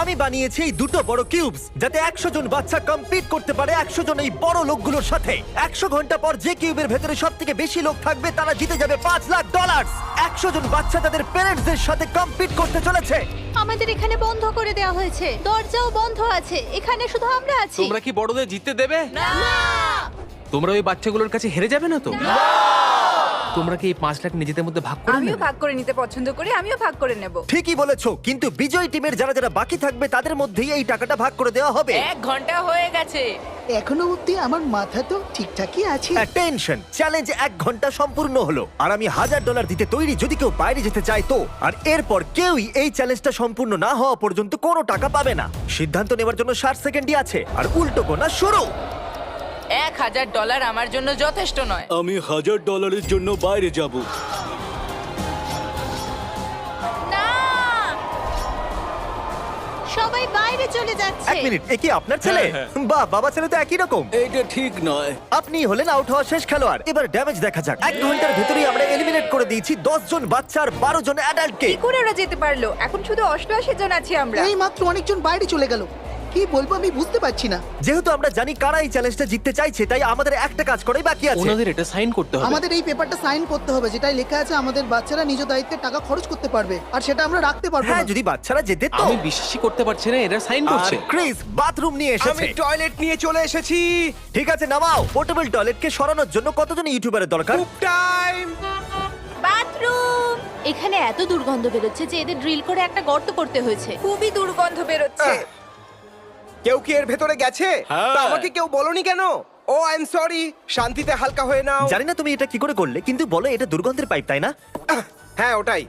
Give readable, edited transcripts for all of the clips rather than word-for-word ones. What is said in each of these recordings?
আমি বানিয়েছি এই দুটো বড় কিউবস যাতে 100 জন বাচ্চা কম্পিট করতে পারে 100 জন এই বড় লোকগুলোর সাথে। 100 ঘন্টা পর যে কিউবের ভেতরে সবথেকে বেশি লোক থাকবে তারা জিতে যাবে $5,00,000। 100 জন বাচ্চা তাদের প্যারেন্টসদের সাথে কম্পিট করতে চলেছে। আমাদের এখানে বন্ধ করে দেওয়া হয়েছে, দরজাও বন্ধ আছে, এখানে শুধু আমরা আছি। তোমরা কি বড়দের জিততে দেবে? না! তোমরা ওই বাচ্চাগুলোর কাছে হেরে যাবে না তো? তোমরা কি এই 5 লাখ নিজেদের মধ্যে ভাগ করে আমিও নেবে? ভাগ করে নিতে পছন্দ করি, আমিও ভাগ করে নেব। ঠিকই বলেছো, কিন্তু বিজয়ী টিমের যারা যারা বাকি থাকবে তাদের মধ্যেই এই টাকাটা ভাগ করে দেওয়া হবে। 1 ঘন্টা হয়ে গেছে। এখনো অব্দি আমার মাথা তো ঠিকঠাকই আছে। টেনশন চ্যালেঞ্জ 1 ঘন্টা সম্পূর্ণ হলো আর আমি $1,000 দিতে তৈরি যদি কেউ বাইরে যেতে চায় তো। আর এরপর কেউই এই চ্যালেঞ্জটা সম্পূর্ণ না হওয়া পর্যন্ত কোনো টাকা পাবে না। সিদ্ধান্ত নেওয়ার জন্য 60 সেকেন্ডই আছে আর উল্টো গোনা শুরু। $1,000 আমার জন্য যথেষ্ট নয়। আমি $1,000 জন্য বাইরে যাব। না! সবাই বাইরে চলে যাচ্ছে। 1 মিনিট, এ কি আপনার ছেলে? বাহ, বাবা ছেলে তো একই রকম। এটা ঠিক নয়। আপনি হলেন আউট হওয়া শেষ খেলোয়াড়। এবার ড্যামেজ দেখা যাক। 1 ঘন্টার ভেতরেই আমরা এলিমিনেট করে দিয়েছি 10 জন বাচ্চা আর 12 জন অ্যাডাল্টকে। কি করে ওরা যেতে পারলো? এখন শুধু 88 জন আছি আমরা। এই মাত্র অনেকজন বাইরে চলে গেল। কি বলবো আমি বুঝতে পারছি না। যেহেতু আমরা জানি কারা এই চ্যালেঞ্জটা জিততে চাইছে তাই আমাদের একটা কাজ করাই বাকি আছে। ওনাদের এটা সাইন করতে হবে। আমাদের এই পেপারটা সাইন করতে হবে যেটাই লেখা আছে আমাদের বাচ্চারা নিজ দায়িত্বে টাকা খরচ করতে পারবে আর সেটা আমরা রাখতে পারবো হ্যাঁ, না। যদি বাচ্চারা যেতে তো। আমি বিশ্বাসই করতে পারছি না এরা সাইন আর করছে। ক্রিস বাথরুম নিয়ে এসেছে। আমি টয়লেট নিয়ে চলে এসেছি। ঠিক আছে, নামাও। পোর্টেবল টয়লেটকে সরানোর জন্য কতজন ইউটিউবারের দরকার? খুব টাইম। বাথরুম! এখানে এত দুর্গন্ধ বেরোচ্ছে যে এদের ড্রিল করে একটা গর্ত করতে হয়েছে। খুবই দুর্গন্ধ বেরোচ্ছে। কেউ কি এর ভেতরে গেছে? তা আমাকে কেউ বলনি কেন? ও আই এম সরি। শান্তিতে হালকা হয়ে নাও। জানি না তুমি এটা কি করে করলে, কিন্তু বলো এটা দুর্গন্ধের পাইপ, তাই না? হ্যাঁ ওটাই।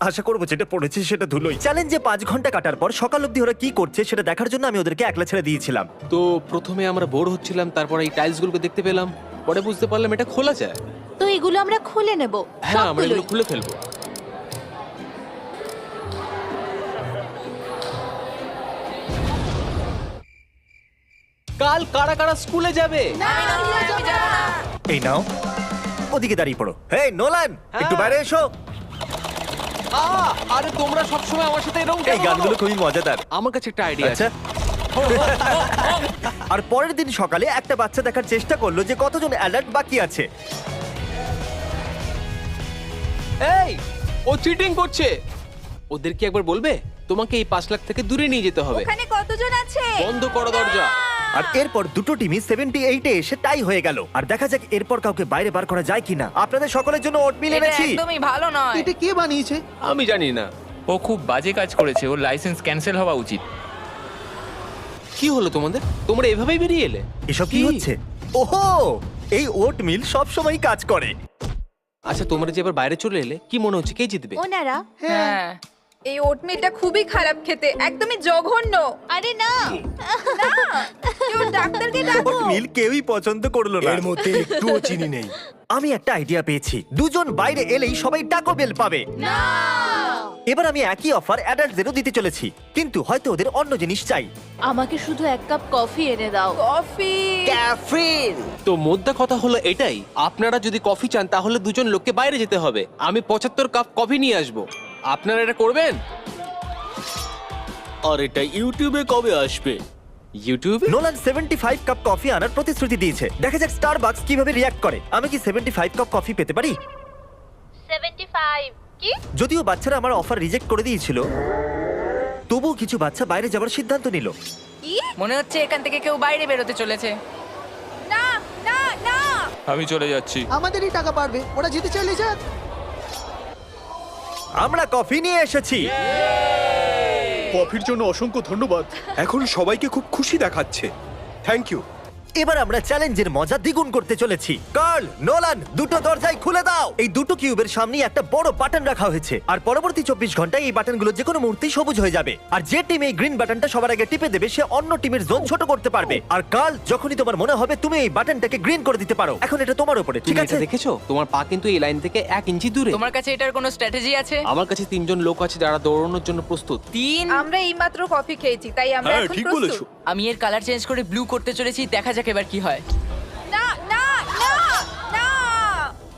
আশা করবো যেটা পড়েছে সেটা ধুলোই। চ্যালেঞ্জে 5 ঘন্টা কাটার পর সকাল অবধি ওরা কি করছে সেটা দেখার জন্য আমি ওদেরকে একলা ছেড়ে দিয়েছিলাম। তো প্রথমে আমরা বোর হচ্ছিলাম, তারপর এই টাইলসগুলোকে দেখতে পেলাম, পরে বুঝতে পারলাম এটা খোলা যায়। তো এগুলো আমরা খুলে নেব। হ্যাঁ, আমরা এগুলো সবগুলোই। খুলে ফেলবো। কাল কারা কারা স্কুলে যাবে? আমি যাবো না। এই নাও, ওদিকে দাঁড়িয়ে পড়ো। হেই নোলান, একটু বাইরে এসো। আরে তোমরা সবসময় আমার সাথে এরকম এই গানগুলো খুবই মজাদার। আমার কাছে একটা আইডিয়া আছে। আচ্ছা। আর পরের দিন সকালে একটা বাচ্চা দেখার চেষ্টা করলো যে কতজন অ্যালার্ট বাকি আছে। এই, ও চিটিং করছে। ওদের কি একবার বলবে তোমাকে এই 5 লাখ থেকে দূরে নিয়ে যেতে হবে? ওখানে কতজন আছে? বন্ধ করো দরজা। আর এরপর দুটো টিমই 78-এ এসে টাই হয়ে গেল। আর দেখা যাক এরপর কাউকে বাইরে বার করা যায় কিনা। আপনাদের সকলের জন্য ওটমিল এটা এনেছি। একদমই ভালো নয়। এটা কে বানিয়েছে? আমি জানি না। ও খুব বাজে কাজ করেছে, ওর লাইসেন্স ক্যান্সেল হওয়া উচিত। কি হলো তোমাদের? তোমরা এভাবেই বেরিয়ে এলে? এসব কি হচ্ছে? ওহো, এই ওটমিল সব সময় কাজ করে। আচ্ছা, তোমরা যে এবার বাইরে চলে এলে, কি মনে হচ্ছে কে জিতবে? ওনারা? হ্যাঁ, এই ওটমিলটা খুবই খারাপ খেতে, একদমই জঘন্য। আরে না! কেউ ডাক্তারকে ডাকো। ওটমিল কেউই পছন্দ করলো না। এর মধ্যে একটুও চিনি নেই। আমি একটা আইডিয়া পেয়েছি। দুজন বাইরে এলেই সবাই টাকো বেল পাবে। না! এবার আমি একই অফার অ্যাডাল্টদেরও দিতে চলেছি, কিন্তু হয়তো ওদের অন্য জিনিস চাই। আমাকে শুধু 1 কাপ কফি এনে দাও। কফি। ক্যাফিন। তো মোদ্দা কথা হলো এটাই, আপনারা যদি কফি চান তাহলে দুজন লোককে বাইরে যেতে হবে। আমি 75 কাপ কফি নিয়ে আসবো। আপনারা এটা করবেন? আর এটা ইউটিউবে কবে আসবে? ইউটিউবে? নোলান 75 কাপ কফি আনার প্রতিশ্রুতি দিয়েছে। দেখা যাক স্টারবাকস কিভাবে রিঅ্যাক্ট করে। আমি কি 75 কাপ কফি পেতে পারি? 75 কি? যদিও বাচ্চারা আমার অফার রিজেক্ট করে দিয়েছিল, তবুও কিছু বাচ্চা বাইরে যাবার সিদ্ধান্ত নিল। কি? মনে হচ্ছে এখান থেকে কেউ বাইরে বেরোতে চলেছে। না না না। আমি চলে যাচ্ছি। আমাদেরই টাকা পারবে, ওরা যেতে চাইলে যাক। আমরা কফি নিয়ে এসেছি। কফির জন্য অসংখ্য ধন্যবাদ। এখন সবাইকে খুব খুশি দেখাচ্ছে। Thank you. এবার আমরা চ্যালেঞ্জের মজা দ্বিগুণ করতে চলেছি। কার্ল, নোলান, দুটো দরজাই খুলে দাও। এই দুটো কিউবের সামনেই একটা বড় বাটন রাখা হয়েছে আর পরবর্তী 24 ঘন্টায় এই বাটনগুলো যে কোনো মুহূর্তেই সবুজ হয়ে যাবে। আর যে টিম এই গ্রিন বাটনটা সবার আগে টিপে দেবে সে অন্য টিমের জোন ছোট করতে পারবে। আর কার্ল, যখনই তোমার মনে হবে তুমি এই বাটনটাকে গ্রিন করে দিতে পারো। এখন এটা তোমার উপরে, ঠিক তুমি আছে? এটা দেখেছো? তোমার পা কিন্তু এই লাইন থেকে 1 ইঞ্চি দূরে। তোমার কাছে এটার কোনো স্ট্র্যাটেজি আছে? আমার কাছে 3 জন লোক আছে যারা দৌড়ানোর জন্য প্রস্তুত। 3? আমরা এইমাত্র কফি খেয়েছি, তাই আমরা হ্যাঁ, এখন ঠিক প্রস্তুত। বলেছো। আমি এর কালার চেঞ্জ করে ব্লু করতে চলেছি, দেখা যাক এবার কি হয়। না না না না,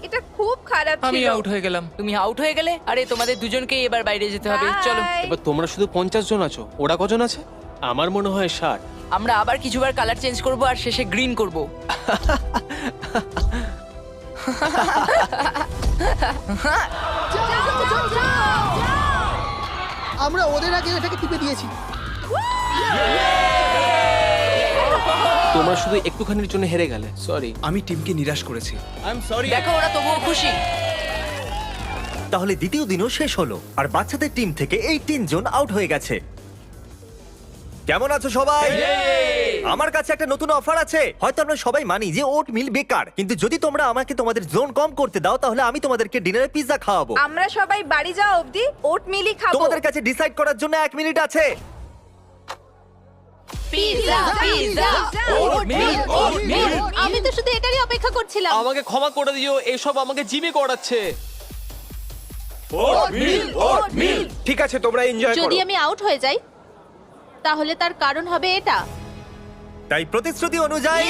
এটা খুব খারাপ আমি ছিল। আউট হয়ে গেলাম। তুমি আউট হয়ে গেলে? আরে তোমাদের দুজনকেই এবার বাইরে যেতে হবে। চলো। Bye! এবার তোমরা শুধু 50 জন আছো, ওরা কজন আছে? আমার মনে হয় 60। আমরা আবার কিছুবার কালার চেঞ্জ করব আর শেষে গ্রিন করব। আমরা ওদের আগে এটাকে টিপে দিয়েছি। তোমরা শুধু একটুখানির জন্য হেরে গেলে, সরি। আমি টিমকে নিরাশ করেছি। I am sorry. দেখো ওরা তবুও খুশি। তাহলে দ্বিতীয় দিনও শেষ হলো আর বাচ্চাদের টিম থেকে 18 জন আউট হয়ে গেছে। কেমন আছো সবাই? আমার কাছে একটা নতুন অফার আছে। হয়তো আমরা সবাই মানি যে ওট মিল বেকার, কিন্তু যদি তোমরা আমাকে তোমাদের জোন কম করতে দাও তাহলে আমি তোমাদেরকে ডিনারে পিৎজা খাওয়াবো। আমরা সবাই বাড়ি যাওয়া অবধি ওট মিলই খাবো। তোমাদের কাছে ডিসাইড করার জন্য 1 মিনিট আছে। পিৎজা পিৎজা আমি তো শুধু এটারই অপেক্ষা করছিলাম। আমাকে ক্ষমা করে দিও, এসব আমাকে জিমে করাচ্ছে। ঠিক আছে, তোমরা এনজয় যদি করো। আমি আউট হয়ে যাই তাহলে তার কারণ হবে এটা। তাই প্রতিশ্রুতি অনুযায়ী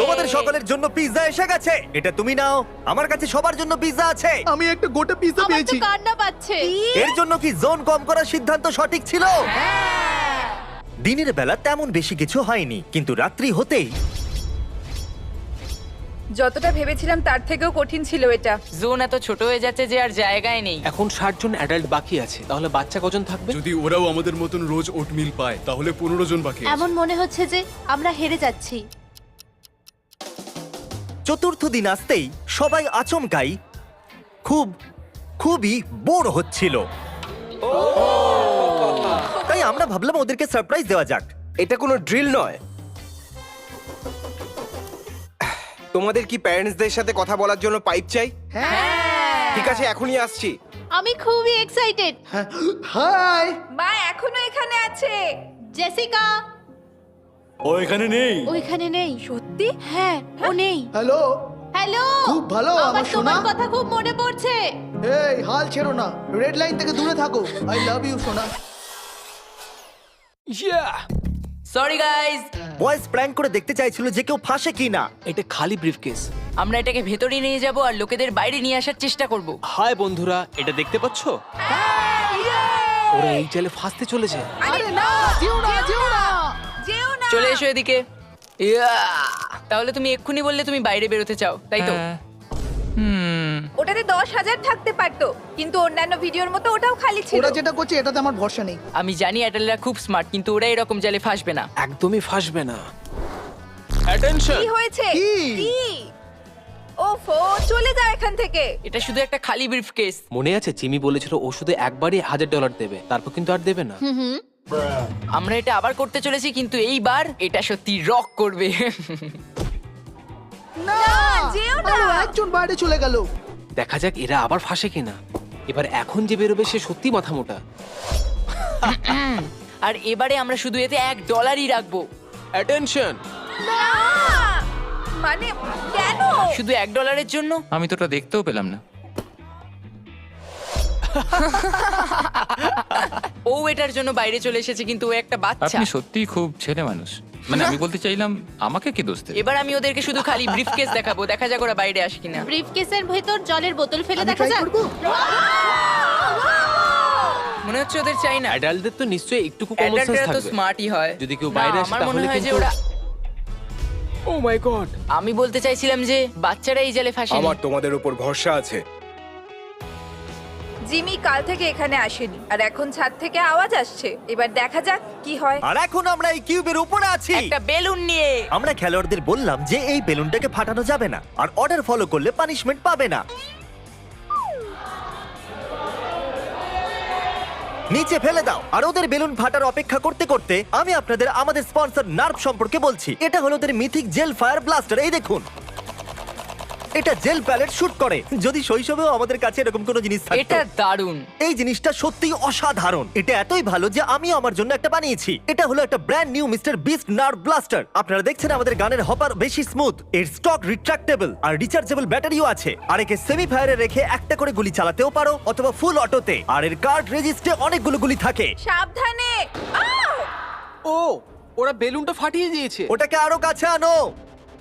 তোমাদের সকলের জন্য পিৎজা এসে গেছে। এটা তুমি নাও। আমার কাছে সবার জন্য পিৎজা আছে। আমি একটা গোটা পিৎজা আমার তো পেয়েছি। কান্না পাচ্ছে। এর জন্য কি জোন কম করার সিদ্ধান্ত সঠিক ছিল? দিনের বেলা তেমন বেশি কিছু হয়নি, কিন্তু রাত্রি হতেই যতটা ভেবেছিলাম তার থেকেও কঠিন ছিল এটা। জোন এত ছোট হয়ে যাচ্ছে যে আর জায়গায় নেই। এখন 60 জন অ্যাডাল্ট বাকি আছে, তাহলে বাচ্চা কজন থাকবে? যদি ওরাও আমাদের মতন রোজ ওটমিল পায় তাহলে 15 জন বাকি আছে। এমন মনে হচ্ছে যে আমরা হেরে যাচ্ছি। চতুর্থ দিন আসতেই সবাই আচমকাই খুবই বোর হচ্ছিল। তাই আমরা ভাবলাম ওদেরকে সারপ্রাইজ দেওয়া যাক। এটা কোনো ড্রিল নয়। তোমাদের কি প্যারেন্টসদের সাথে কথা বলার জন্য পাইপ চাই? ঠিক আছে, এখনই আসছি। আমি খুবই এক্সাইটেড। হাই, মা এখনো এখানে আছে। জেসিকা ও এখানে নেই। ওইখানে নেই। সত্যি? হ্যাঁ, ও নেই। হ্যালো। হ্যালো। খুব ভালো, আমার সোনা। তোমার কথা খুব মনে পড়ছে। এই হাল ছেড়ো না, রেড লাইন থেকে দূরে থাকো। আই লাভ ইউ সোনা। সরি গাইস, বয়েজ প্র্যাঙ্ক করে দেখতে চাইছিল যে কেউ ফাঁসে কিনা। এটা খালি ব্রিফকেস। আমরা এটাকে ভেতরে নিয়ে যাব আর লোকেদের বাইরে নিয়ে আসার চেষ্টা করব। হাই বন্ধুরা, এটা দেখতে পাচ্ছো? ওরা এই জালে ফাঁসতে চলেছে। আরে না, যেও না, যেও না। চলে এসো এদিকে। তাহলে তুমি এক্ষুনি বললে তুমি বাইরে বেরোতে চাও, তাই তো? হ্যাঁ। হুম। ওটাতে 10,000 থাকতে পারতো, কিন্তু অন্যান্য ভিডিওর মতো ওটাও খালি ছিল। ওরা যেটা করছে এটাতে আমার ভরসা নেই। আমি জানি অ্যাডাল্টরা খুব স্মার্ট, কিন্তু ওরা এরকম জালে ফাঁসবে না। একদমই ফাঁসবে না। অ্যাটেনশন! কি হয়েছে? কি? ওফো, চলে যাও এখান থেকে। এটা শুধু একটা খালি ব্রিফকেস। মনে আছে জিমি বলেছিল ও শুধু একবারই $1000 দেবে, তারপর কিন্তু আর দেবে না। আমরা এটা আবার করতে চলেছি, কিন্তু এইবার এটা সত্যি রক করবে। না, যেও না। আরো একজন বাইরে চলে গেল। দেখা যাক এরা আবার ফাঁসে কিনা। এবার এখন যে বেরোবে সে সত্যি মাথা মোটা। আর এবারে আমরা শুধু এতে $1 রাখবো। অ্যাটেনশন! না, মানে কেন? শুধু $1 জন্য। আমি তো ওটা দেখতেও পেলাম না। ও এটার জন্য বাইরে চলে এসেছে, কিন্তু ও একটা বাচ্চা। আপনি সত্যিই খুব ছেলে মানুষ। মানে আমি বলতে চাইলাম আমাকে কি দোষ দেবে? এবার আমি ওদেরকে শুধু খালি ব্রিফকেস দেখাবো, দেখা যাক ওরা বাইরে আসে কিনা। ব্রিফকেসের ভেতর জলের বোতল ফেলে আমি দেখা try যাক। করবো? মনে হচ্ছে ওদের চাই না। অ্যাডাল্টদের তো নিশ্চয়ই একটু কমন সেন্স অ্যাডাল্টরা তো থাকবে। স্মার্টই হয়। যদি কেউ না, বাইরে আসে আমার মনে তাহলে হয় যে কিন্তু ওরা। ও মাই গড! আমি বলতে চাইছিলাম যে বাচ্চারা এই জালে ফাঁসে। আমার তোমাদের উপর ভরসা আছে। জিমি কাল থেকে এখানে আসেনি, আর এখন ছাদ থেকে আওয়াজ আসছে। এবার দেখা যাক কি হয়। আর এখন আমরা এই কিউবের উপরে আছি। একটা বেলুন নিয়ে। আমরা খেলোয়াড়দের বললাম যে এই বেলুনটাকে ফাটানো যাবে না, আর অর্ডার ফলো করলে পানিশমেন্ট পাবে না। নিচে ফেলে দাও। আর ওদের বেলুন ফাটার অপেক্ষা করতে করতে আমি আপনাদের আমাদের স্পন্সর নার্ভ সম্পর্কে বলছি। এটা হলো ওদের মিথিক জেল ফায়ার ব্লাস্টার। এই দেখুন, এটা জেল প্যালেট শুট করে। যদি শৈশবেও আমাদের কাছে এরকম কোনো জিনিস থাকতো। এটা দারুণ। এই জিনিসটা সত্যিই অসাধারণ। এটা এতই ভালো যে আমি আমার জন্য একটা বানিয়েছি। এটা হলো একটা brand new mister beast nerve blaster. আপনারা দেখছেন আমাদের গানের হপার বেশি স্মুথ, এর স্টক রিট্রাক্টেবল আর রিচার্জেবল ব্যাটারিও আছে। আর একে সেমি ফায়ারে রেখে একটা করে গুলি চালাতেও পারো অথবা ফুল অটোতে। আর এর কার্ড রেজিস্টে অনেকগুলো গুলি থাকে। সাবধানে। ও, ওরা বেলুনটা ফাটিয়ে দিয়েছে। ওটাকে আরো কাছে আনো,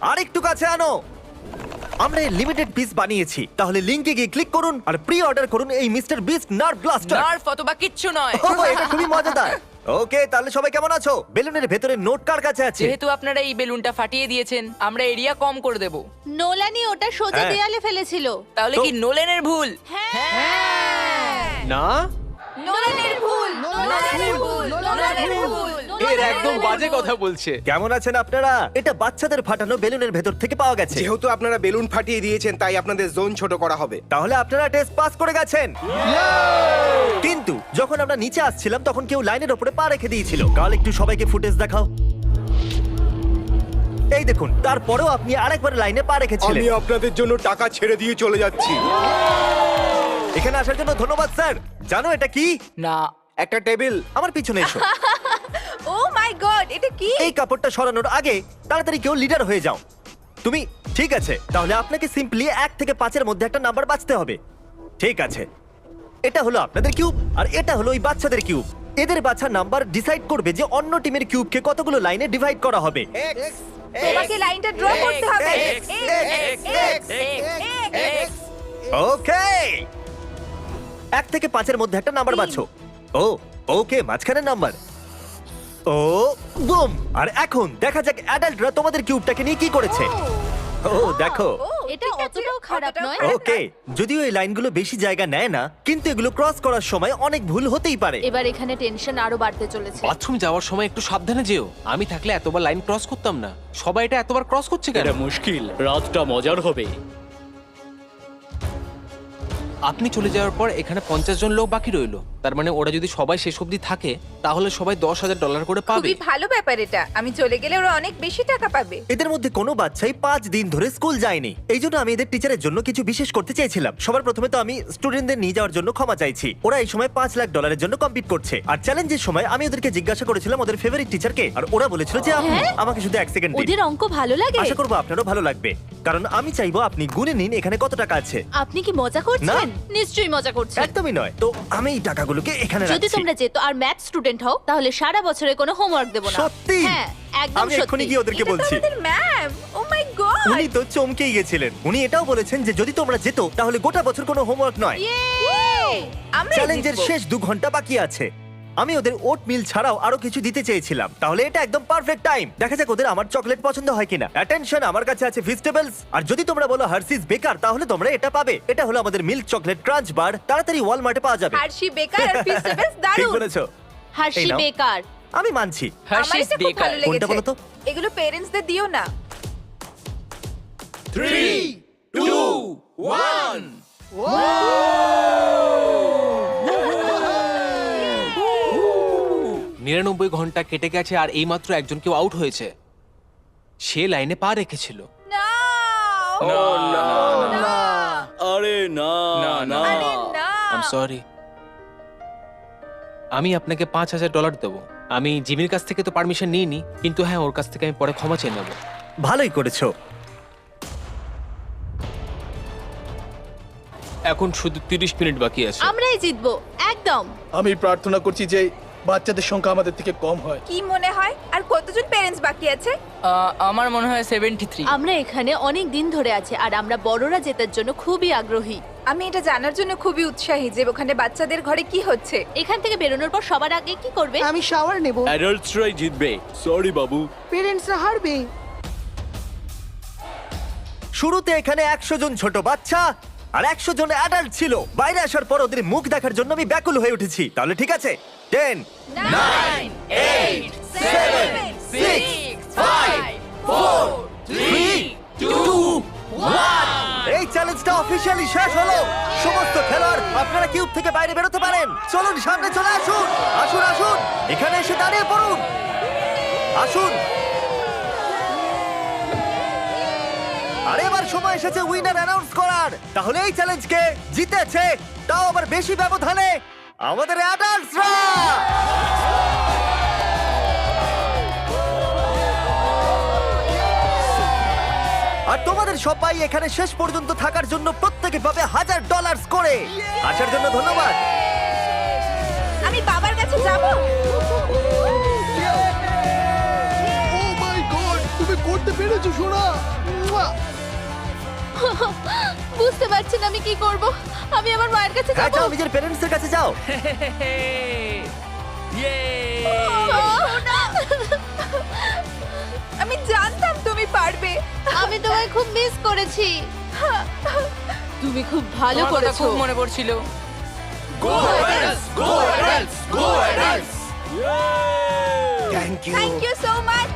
আর একটু কাছে আনো। আমরা লিমিটেড পিস বানিয়েছি, তাহলে লিংকে গিয়ে ক্লিক করুন আর প্রি অর্ডার করুন এই mister beast nerve blaster. Nerve অথবা কিচ্ছু নয়। এটা খুবই মজাদার। ওকে, তাহলে সবাই কেমন আছো? বেলুনের ভেতরে নোট কার কাছে আছে? যেহেতু আপনারা এই বেলুনটা ফাটিয়ে দিয়েছেন, আমরা এরিয়া কম করে দেব। নোলানই ওটা সোজা হ্যাঁ। দেয়ালে ফেলেছিল। তাহলে কি নোলেনের ভুল? না, নোলানের ভুল, নোলানের ভুল, নোলানের ভুল। এর একদম বাজে কথা বলছে। কেমন আছেন আপনারা? এটা বাচ্চাদের ফাটানো বেলুনের ভেতর থেকে পাওয়া গেছে। যেহেতু আপনারা বেলুন ফাটিয়ে দিয়েছেন তাই আপনাদের জোন ছোট করা হবে। তাহলে আপনারা টেস্ট পাস করে গেছেন। কিন্তু যখন আমরা নিচে আসছিলাম তখন কেউ লাইনের উপরে পা রেখে দিয়েছিল। কাল একটু সবাইকে ফুটেজ দেখাও। এই দেখুন, তারপরেও আপনি আরেকবার লাইনে পা রেখেছিলেন। আমি আপনাদের জন্য টাকা ছেড়ে দিয়ে চলে যাচ্ছি। এখানে আসার জন্য ধন্যবাদ স্যার। জানো এটা কি? না। একটা টেবিল। আমার পিছনে এসো। ও মাই গড, এটা কি? এই কাপড়টা সরানোর আগে তাড়াতাড়ি কেউ লিডার হয়ে যাও। তুমি ঠিক আছে, তাহলে আপনাকে সিম্পলি 1 থেকে 5-এর মধ্যে একটা নাম্বার বাছতে হবে। ঠিক আছে, এটা হলো আপনাদের কিউব আর এটা হলো ওই বাচ্চাদের কিউব। এদের বাছা নাম্বার ডিসাইড করবে যে অন্য টিমের কিউবকে কতগুলো লাইনে ডিভাইড করা হবে। তোমাকে লাইনটা ড্র করতে হবে। ওকে, 1 থেকে 5-এর মধ্যে একটা নাম্বার বাছো। ও ওকে, মাঝখানের নাম্বার। ও বুম। আর এখন দেখা যাক অ্যাডাল্টরা তোমাদের কিউবটাকে নিয়ে কি করেছে। ও দেখো। এটা অতটাও খারাপ নয়। ওকে, যদিও এই লাইনগুলো বেশি জায়গা নেয় না, কিন্তু এগুলো ক্রস করার সময় অনেক ভুল হতেই পারে। এবার এখানে টেনশন আরো বাড়তে চলেছে। বাথরুম যাওয়ার সময় একটু সাবধানে যেও। আমি থাকলে এতবার লাইন ক্রস করতাম না। সবাই এটা এতবার ক্রস করছে কেন? এটা মুশকিল, রাতটা মজার হবে। আপনি চলে যাওয়ার পর এখানে 50 জন লোক বাকি রইলো। তার মানে ওরা যদি সবাই শেষ অবধি থাকে তাহলে সবাই $10,000 করে পাবে। খুবই ভালো ব্যাপার এটা। আমি চলে গেলে ওরা অনেক বেশি টাকা পাবে। এদের মধ্যে কোনো বাচ্চাই 5 দিন ধরে স্কুল যায়নি। এই জন্য আমি এদের টিচারের জন্য কিছু বিশেষ করতে চেয়েছিলাম। সবার প্রথমে তো আমি স্টুডেন্টদের নিয়ে যাওয়ার জন্য ক্ষমা চাইছি। ওরা এই সময় $5 লাখ জন্য কম্পিট করছে। আর চ্যালেঞ্জের সময় আমি ওদেরকে জিজ্ঞাসা করেছিলাম ওদের ফেভারিট টিচারকে, আর ওরা বলেছিল যে আপনি। আমাকে শুধু 1 সেকেন্ড দিন। ওদের অঙ্ক ভালো লাগে? আশা করবো আপনারও ভালো লাগবে, কারণ আমি চাইবো আপনি গুনে নিন এখানে কত টাকা আছে। আপনি কি মজা করছেন? নিশ্চয়ই মজা করছেন। একদমই নয়। তো আমি এই টাকাগুলোকে এখানে যদি রাখছি। তোমরা যেত আর ম্যাথ স্টুডেন্ট হও তাহলে সারা বছরে কোনো হোমওয়ার্ক দেব না। সত্যি? হ্যাঁ, একদম আমি এক্ষুনি সত্যি। গিয়ে ওদেরকে বলছি। ম্যাম, ও মাই গড। উনি তো চমকেই গেছিলেন। উনি এটাও বলেছেন যে যদি তোমরা যেত তাহলে গোটা বছর কোনো হোমওয়ার্ক নয়। আমরা চ্যালেঞ্জের শেষ 2 ঘন্টা বাকি আছে। আমি ওদের ওট মিল ছাড়াও আরো কিছু দিতে চেয়েছিলাম, তাহলে এটা একদম পারফেক্ট টাইম। দেখা যাক ওদের আমার চকলেট পছন্দ হয় কিনা। অ্যাটেনশন, আমার কাছে আছে ভেজিটেবলস, আর যদি তোমরা বলো হার্সিস বেকার তাহলে তোমরা এটা পাবে। এটা হলো আমাদের মিল্ক চকলেট ক্রাঞ্চ বার, তাড়াতাড়ি ওয়ালমার্টে পাওয়া যাবে। হার্শি বেকার আর ফিস্টেবলস ঠিক দারুণ। বলেছো। হার্শি এই নাও। বেকার। আমি মানছি। আমার হার্শিস এটা খুব বেকার। ভালো কোনটা বলো লেগেছে। তো? এগুলো পেরেন্টসদের দিও না। 3, 2, 1। 99 ঘন্টা কেটে গেছে আর এইমাত্র একজন কেউ আউট হয়েছে। সে লাইনে পা রেখেছিল। না। আরে না না। আরে না। I am sorry. আমি আপনাকে $5,000 দেবো। আমি জিমির কাছ থেকে তো পারমিশন নিইনি, কিন্তু হ্যাঁ, ওর কাছ থেকে আমি পরে ক্ষমা চেয়ে নেবো। ভালোই করেছো। এখন শুধু 30 মিনিট বাকি আছে। আমরাই জিতবো একদম। আমি প্রার্থনা করছি যে বাচ্চাদের সংখ্যা আমাদের থেকে কম হয়। কি মনে হয় আর কতজন পেরেন্টস বাকি আছে? আমার মনে হয় 73। আমরা এখানে অনেক দিন ধরে আছি আর আমরা বড়রা জেতার জন্য খুবই আগ্রহী। আমি এটা জানার জন্য খুবই উৎসাহী যে ওখানে বাচ্চাদের ঘরে কি হচ্ছে। এখান থেকে বেরোনোর পর সবার আগে কি করবে? আমি শাওয়ার নেব। অ্যাডাল্টসরাই জিতবে। সরি বাবু। পেরেন্টসরা হারবে। শুরুতে এখানে 100 জন ছোট বাচ্চা আর 100 জন অ্যাডাল্ট ছিল। বাইরে আসার পর ওদের মুখ দেখার জন্য আমি ব্যাকুল হয়ে উঠেছি। তাহলে ঠিক আছে, 10, 9, 8, 7, 6, 5, 4, 3, 2, 1। এই চ্যালেঞ্জটা অফিশিয়ালি শেষ হলো। সমস্ত খেলোয়াড় আপনারা কিউব থেকে বাইরে বেরোতে পারেন। চলুন সামনে চলে আসুন। আসুন আসুন, এখানে এসে দাঁড়িয়ে পড়ুন। আসুন। আর এবার সময় এসেছে উইনার অ্যানাউন্স করার। তাহলে এই চ্যালেঞ্জকে জিতেছে, তাও আবার বেশি ব্যবধানে, আমাদের অ্যাডাল্টসরা। আর তোমাদের সবাই এখানে শেষ পর্যন্ত থাকার জন্য প্রত্যেকে পাবে $1,000 করে। আসার জন্য ধন্যবাদ। আমি বাবার কাছে যাব। ও মাই গড, তুমি করতে পেরেছো সোনা। বুঝতে পারছি না আমি কি করব। আমি আমার মায়ের কাছে হ্যাঁ যাব। যাও, নিজের প্যারেন্টসের কাছে যাও। আমি জানতাম তুমি পারবে। আমি তোমায় খুব মিস করেছি। তুমি খুব ভালো তোমার কথা করেছো। খুব মনে পড়ছিল। Thank you thank you so much.